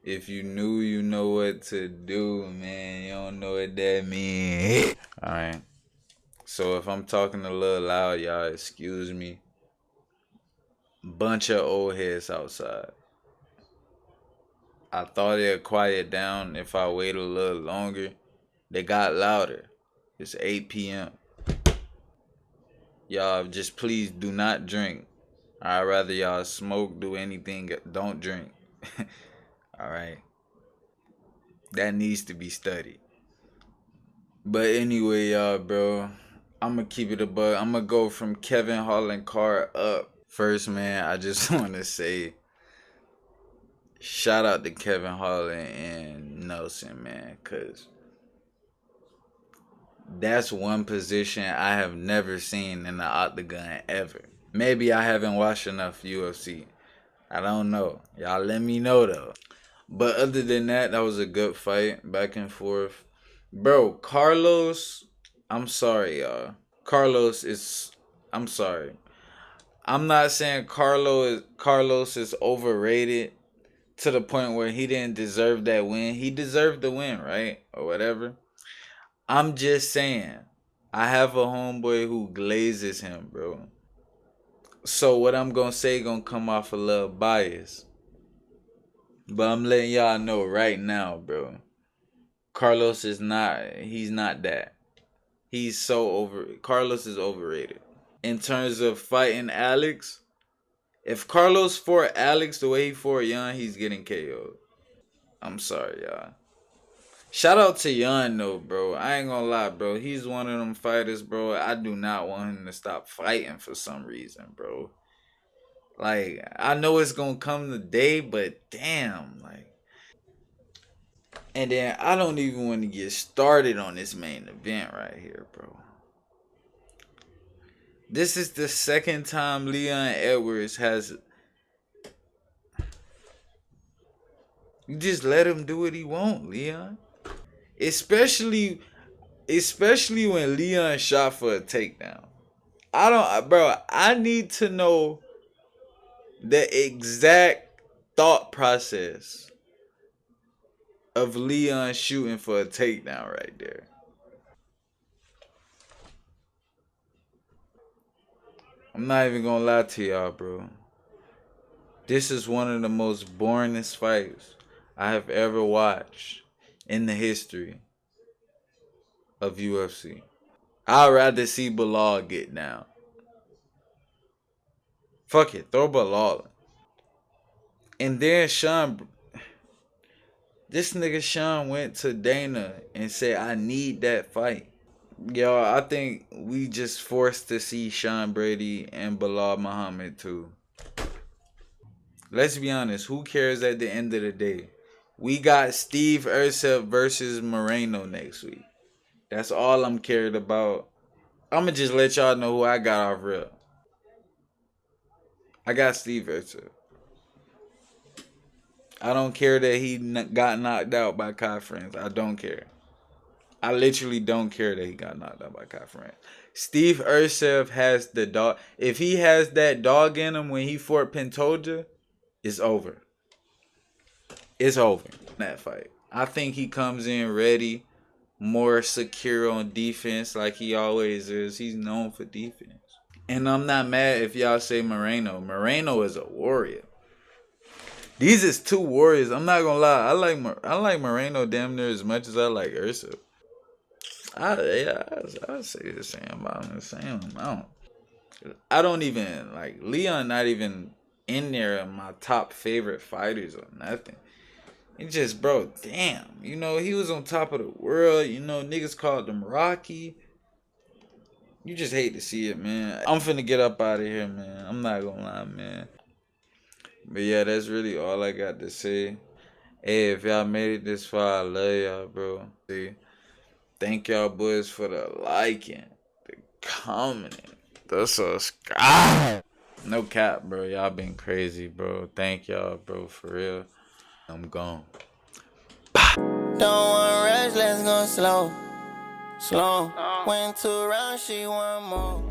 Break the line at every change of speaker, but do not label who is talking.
If you knew, you know what to do, man. You don't know what that means. Alright. So if I'm talking a little loud, y'all excuse me. Bunch of old heads outside. I thought it'd quiet down if I wait a little longer. They got louder. It's 8 p.m. Y'all just please do not drink. I'd rather y'all smoke, do anything, don't drink. Alright. That needs to be studied. But anyway, y'all, bro. I'ma keep it a bug. I'ma go from Kevin Holland Carr up. First, man, I just wanna say shout out to Kevin Holland and Nelson, man, cause that's one position I have never seen in the octagon ever. Maybe I haven't watched enough UFC. I don't know. Y'all let me know though. But other than that, that was a good fight, back and forth. Bro, Carlos, I'm sorry, y'all. Carlos is, I'm sorry. I'm not saying Carlos is overrated to the point where he didn't deserve that win. He deserved the win, right? Or whatever. I'm just saying, I have a homeboy who glazes him, bro. So what I'm gonna say gonna come off a little bias. But I'm letting y'all know right now, bro. Carlos is not, he's not that. He's so Carlos is overrated. In terms of fighting Alex, if Carlos fought Alex the way he fought Young, he's getting KO'd. I'm sorry, y'all. Shout out to Young though, bro. I ain't gonna lie, bro. He's one of them fighters, bro. I do not want him to stop fighting for some reason, bro. Like, I know it's gonna come the day, but damn, like. And then I don't even want to get started on this main event right here, bro. This is the second time Leon Edwards has. You just let him do what he want, Leon. Especially when Leon shot for a takedown. I don't, bro. I need to know the exact thought process of Leon shooting for a takedown right there. I'm not even gonna lie to y'all, bro. This is one of the most boringest fights I have ever watched in the history of UFC. I'd rather see Bilal get down. Fuck it, throw Bilal. And then this nigga Sean went to Dana and said, I need that fight. Y'all, I think we just forced to see Sean Brady and Bilal Muhammad too. Let's be honest, who cares at the end of the day? We got Steve Ursa versus Moreno next week. That's all I'm cared about. I'ma just let y'all know who I got off real. I got Steve Ursa. I don't care that he got knocked out by Kai France. I don't care. I literally don't care that he got knocked out by Kai France. Steve Ursa has the dog. If he has that dog in him when he fought Pantoja, it's over. It's over. That fight. I think he comes in ready, more secure on defense like he always is. He's known for defense. And I'm not mad if y'all say Moreno. Moreno is a warrior. These is two warriors. I'm not gonna lie. I like Moreno damn near as much as I like Ursa. I say the same about the same amount. I don't even like Leon. Not even in there in my top favorite fighters or nothing. It just, bro, damn. You know, he was on top of the world. You know, niggas called him Rocky. You just hate to see it, man. I'm finna get up out of here, man. I'm not gonna lie, man. But yeah, that's really all I got to say. Hey, if y'all made it this far, I love y'all, bro. See, thank y'all boys for the liking, the commenting, the subscribe. No cap, bro. Y'all been crazy, bro. Thank y'all, bro, for real. I'm gone.
Don't want rush, let's go slow. Slow. Went 2 rounds, she want more.